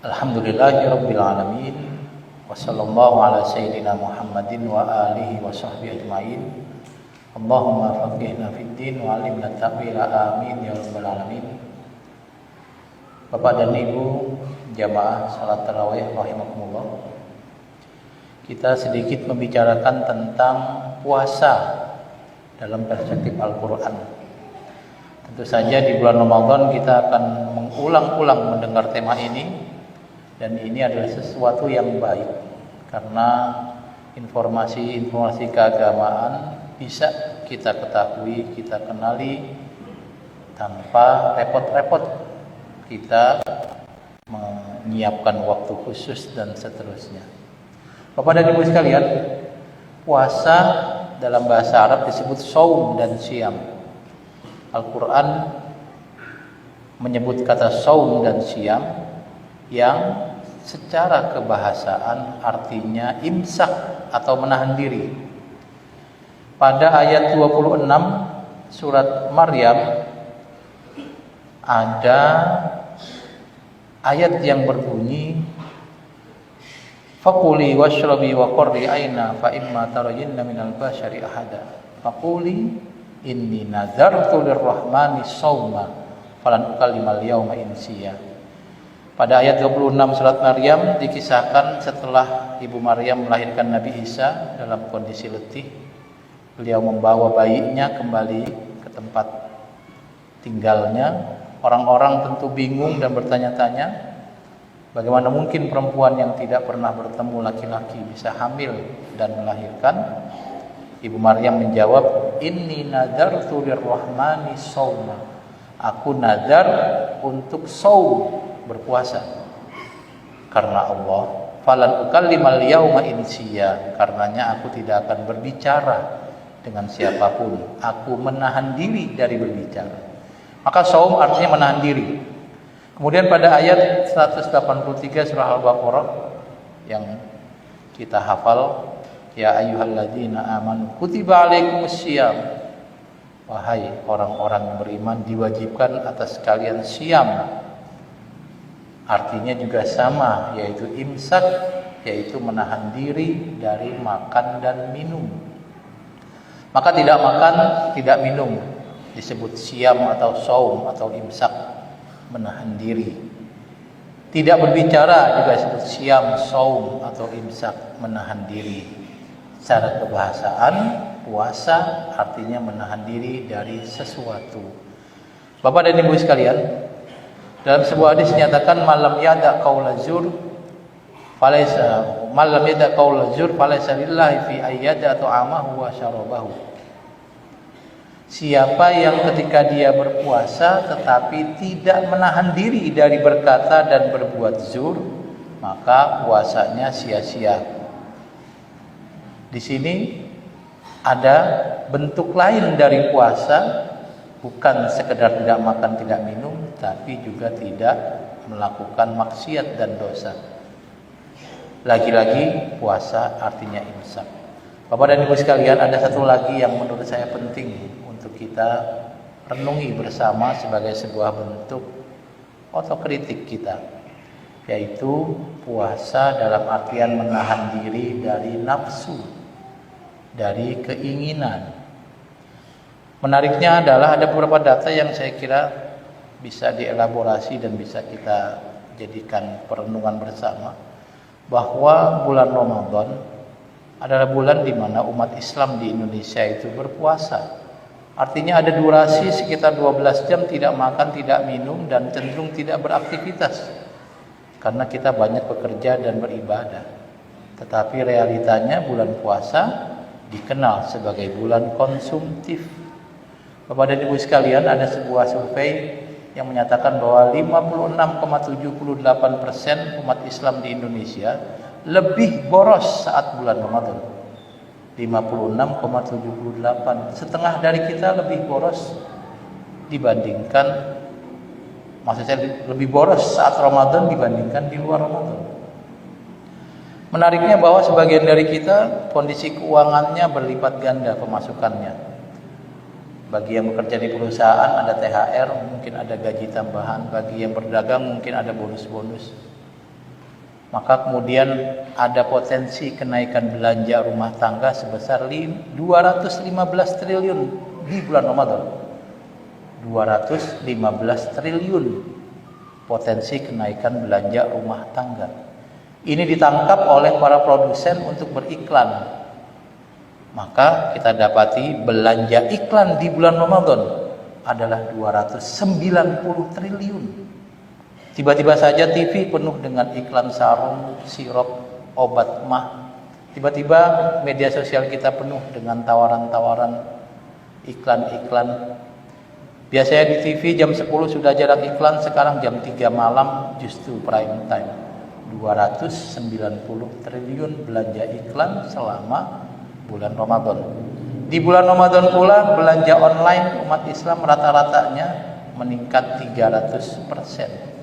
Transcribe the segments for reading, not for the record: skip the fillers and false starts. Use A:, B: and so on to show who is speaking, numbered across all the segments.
A: Alhamdulillahirabbil alamin wa sallallahu ala sayyidina Muhammadin wa alihi wa sahbihi ajmain. Allahumma faqihna fid din wa 'allimna ta'wila, amin ya rabbal alamin. Bapak dan Ibu jamaah salat tarawih rahimakumullah. Kita sedikit membicarakan tentang puasa dalam perspektif Al-Qur'an. Tentu saja di bulan Ramadan kita akan mengulang-ulang mendengar tema ini. Dan ini adalah sesuatu yang baik karena informasi-informasi keagamaan bisa kita ketahui, kita kenali tanpa repot-repot kita menyiapkan waktu khusus dan seterusnya. Bapak dan Ibu sekalian, puasa dalam bahasa Arab disebut shaum dan syiyam. Al-Quran menyebut kata shaum dan syiyam yang secara kebahasaan artinya imsak atau menahan diri. Pada ayat 26 surat Maryam ada ayat yang berbunyi Faquli washrabi wa qurri aina fa imma tarayinna minal bashari ahada faquli inni nazartu lirrahmani shauma falan ukallimal yawma insiya. Pada ayat 26 surat Maryam dikisahkan setelah Ibu Maryam melahirkan Nabi Isa dalam kondisi letih, beliau membawa bayinya kembali ke tempat tinggalnya. Orang-orang tentu bingung dan bertanya-tanya, bagaimana mungkin perempuan yang tidak pernah bertemu laki-laki bisa hamil dan melahirkan? Ibu Maryam menjawab, inni nadartu lirrahmani shauma. Aku nazar untuk shaum, berpuasa karena Allah. Falan ukallimal yauma insiya, karenanya aku tidak akan berbicara dengan siapapun. Aku menahan diri dari berbicara. Maka shaum artinya menahan diri. Kemudian pada ayat 183 surah Al-Baqarah yang kita hafal, ya ayyuhalladzina amanu kutiba alaikumussyiyam. Wahai orang-orang yang beriman, diwajibkan atas kalian syiyam. Artinya juga sama, yaitu imsak, yaitu menahan diri dari makan dan minum. Maka tidak makan, tidak minum disebut syiyam atau shaum atau imsak, menahan diri. Tidak berbicara juga disebut syiyam, shaum atau imsak, menahan diri. Secara kebahasaan, puasa artinya menahan diri dari sesuatu. Bapak dan Ibu sekalian, dalam sebuah hadis dinyatakan malam yada qaula zur falaysa lillahi fi ayyada ta'amahu wa syarabahu. Siapa yang ketika dia berpuasa tetapi tidak menahan diri dari berkata dan berbuat zur, maka puasanya sia-sia. Di sini ada bentuk lain dari puasa, bukan sekedar tidak makan, tidak minum, tapi juga tidak melakukan maksiat dan dosa. Lagi-lagi puasa artinya imsak. Bapak dan Ibu sekalian, ada satu lagi yang menurut saya penting untuk kita renungi bersama sebagai sebuah bentuk otokritik kita, yaitu puasa dalam artian menahan diri dari nafsu, dari keinginan. Menariknya adalah ada beberapa data yang saya kira bisa dielaborasi dan bisa kita jadikan perenungan bersama, bahwa bulan Ramadan adalah bulan di mana umat Islam di Indonesia itu berpuasa. Artinya ada durasi sekitar 12 jam tidak makan, tidak minum, dan cenderung tidak beraktivitas karena kita banyak bekerja dan beribadah. Tetapi realitanya bulan puasa dikenal sebagai bulan konsumtif. Bapak dan Ibu sekalian, ada sebuah survei yang menyatakan bahwa 56,78% umat Islam di Indonesia lebih boros saat bulan Ramadan. 56,78%, setengah dari kita lebih boros dibandingkan, maksud saya lebih boros saat Ramadan dibandingkan di luar Ramadan. Menariknya bahwa sebagian dari kita kondisi keuangannya berlipat ganda pemasukannya. Bagi yang bekerja di perusahaan ada THR, mungkin ada gaji tambahan. Bagi yang berdagang mungkin ada bonus-bonus. maka kemudian ada potensi kenaikan belanja rumah tangga sebesar 215 triliun di bulan Ramadan. 215 triliun potensi kenaikan belanja rumah tangga. Ini ditangkap oleh para produsen untuk beriklan. Maka kita dapati belanja iklan di bulan Ramadan adalah 290 triliun. Tiba-tiba saja TV penuh dengan iklan sarung, sirup, obat mah. Tiba-tiba media sosial kita penuh dengan tawaran-tawaran iklan-iklan. Biasanya di TV jam 10 sudah jarang iklan, sekarang jam 3 malam justru prime time. 290 triliun belanja iklan selama bulan Ramadan. Di bulan Ramadan pula belanja online umat Islam rata-ratanya meningkat 300%.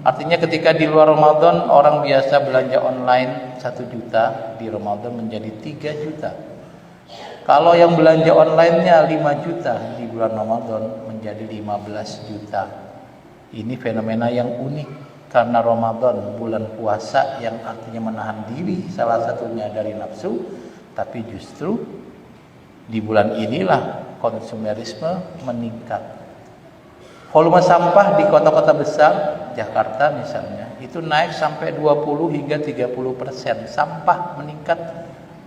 A: Artinya ketika di luar Ramadan orang biasa belanja online 1 juta, di Ramadan menjadi 3 juta. Kalau yang belanja online-nya 5 juta, di bulan Ramadan menjadi 15 juta. Ini fenomena yang unik karena Ramadan bulan puasa yang artinya menahan diri salah satunya dari nafsu, tapi justru di bulan inilah konsumerisme meningkat. Volume sampah di kota-kota besar, Jakarta misalnya, itu naik sampai 20 hingga 30%. Sampah meningkat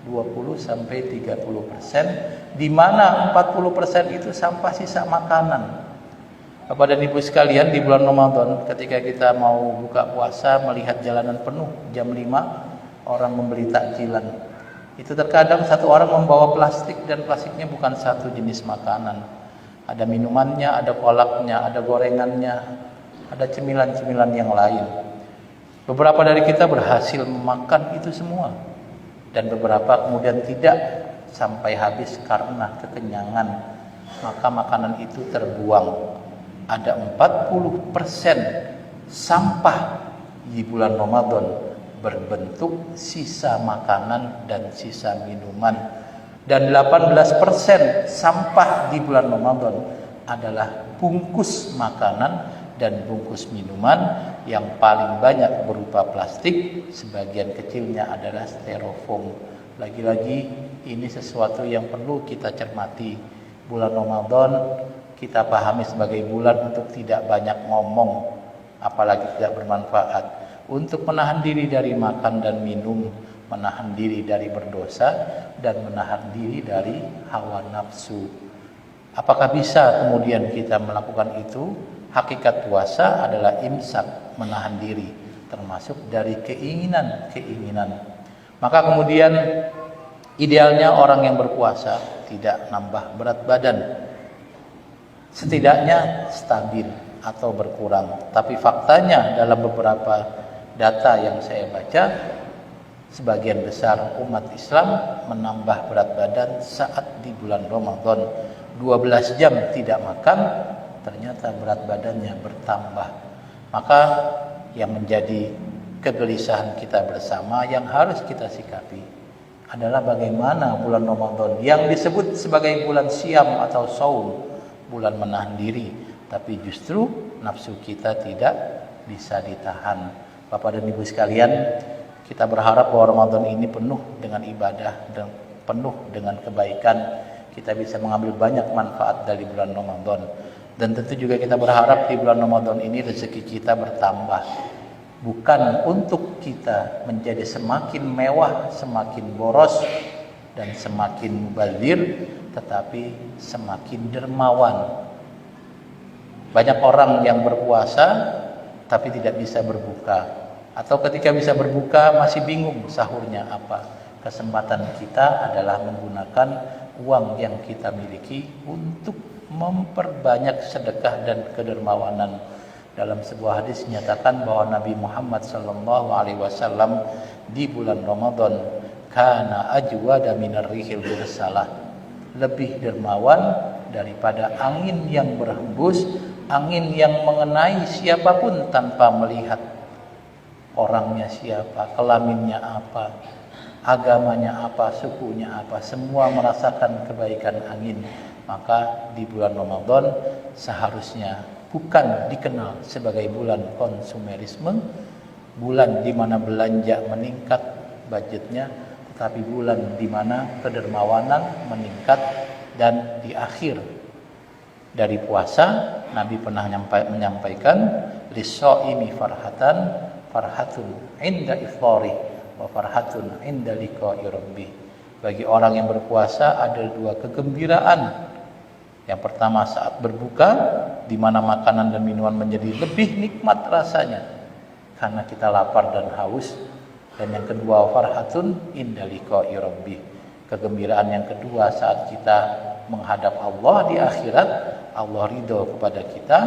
A: 20 sampai 30%, di mana 40% itu sampah sisa makanan. Bapak dan Ibu sekalian, di bulan Ramadan ketika kita mau buka puasa melihat jalanan penuh jam 5, orang membeli takjilan. Itu terkadang satu orang membawa plastik dan plastiknya bukan satu jenis makanan. Ada minumannya, ada kolaknya, ada gorengannya, ada cemilan-cemilan yang lain. Beberapa dari kita berhasil memakan itu semua. Dan beberapa kemudian tidak sampai habis karena kekenyangan, maka makanan itu terbuang. Ada 40% sampah di bulan Ramadan berbentuk sisa makanan dan sisa minuman, dan 18% sampah di bulan Ramadan adalah bungkus makanan dan bungkus minuman, yang paling banyak berupa plastik, sebagian kecilnya adalah styrofoam. Lagi-lagi ini sesuatu yang perlu kita cermati. Bulan Ramadan kita pahami sebagai bulan untuk tidak banyak ngomong, apalagi tidak bermanfaat, untuk menahan diri dari makan dan minum, menahan diri dari berdosa, dan menahan diri dari hawa nafsu. Apakah bisa kemudian kita melakukan itu? Hakikat puasa adalah imsak, menahan diri, termasuk dari keinginan-keinginan. Maka kemudian idealnya orang yang berpuasa tidak nambah berat badan, setidaknya stabil atau berkurang. Tapi faktanya dalam beberapa data yang saya baca, sebagian besar umat Islam menambah berat badan saat di bulan Ramadan. 12 jam tidak makan, ternyata berat badannya bertambah. Maka yang menjadi kegelisahan kita bersama yang harus kita sikapi adalah bagaimana bulan Ramadan yang disebut sebagai bulan siam atau saum, bulan menahan diri, tapi justru nafsu kita tidak bisa ditahan. Bapak dan Ibu sekalian, kita berharap bahwa Ramadan ini penuh dengan ibadah dan penuh dengan kebaikan. Kita bisa mengambil banyak manfaat dari bulan Ramadan. Dan tentu juga kita berharap di bulan Ramadan ini rezeki kita bertambah. Bukan untuk kita menjadi semakin mewah, semakin boros, dan semakin mubazir, tetapi semakin dermawan. Banyak orang yang berpuasa tapi tidak bisa berbuka, atau ketika bisa berbuka masih bingung sahurnya apa. Kesempatan kita adalah menggunakan uang yang kita miliki untuk memperbanyak sedekah dan kedermawanan. Dalam sebuah hadis nyatakan bahwa Nabi Muhammad SAW di bulan Ramadan kana ajwada minar rihil mursalah, lebih dermawan daripada angin yang berhembus, angin yang mengenai siapapun tanpa melihat orangnya siapa, kelaminnya apa, agamanya apa, sukunya apa, semua merasakan kebaikan angin. Maka di bulan Ramadan seharusnya bukan dikenal sebagai bulan konsumerisme, bulan di mana belanja meningkat budgetnya, tetapi bulan di mana kedermawanan meningkat. Dan di akhir dari puasa Nabi pernah menyampaikan lis-shaimi farhatun inda ifthari wa farhatun inda liqa'i rabbih. Bagi orang yang berpuasa ada dua kegembiraan. Yang pertama saat berbuka, di mana makanan dan minuman menjadi lebih nikmat rasanya karena kita lapar dan haus. Dan yang kedua farhatun inda liqa'i rabbih. Kegembiraan yang kedua saat kita menghadap Allah di akhirat, Allah ridho kepada kita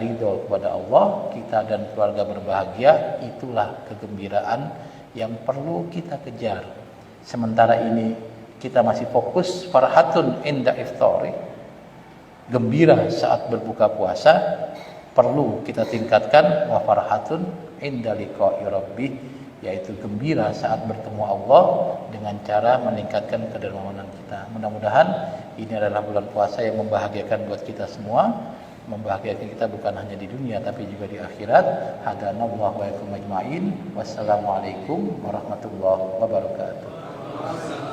A: ridho kepada Allah, kita dan keluarga berbahagia. Itulah kegembiraan yang perlu kita kejar. Sementara ini kita masih fokus farhatun inda iftari, gembira saat berbuka puasa. Perlu kita tingkatkan wa farhatun inda liqa'i rabbih, yaitu gembira saat bertemu Allah dengan cara meningkatkan kedermawanan kita. Mudah-mudahan ini adalah bulan puasa yang membahagiakan buat kita semua, membahagiakan kita bukan hanya di dunia tapi juga di akhirat. Hadanallahu wa iyyakum ajmain. Wassalamualaikum warahmatullahi wabarakatuh.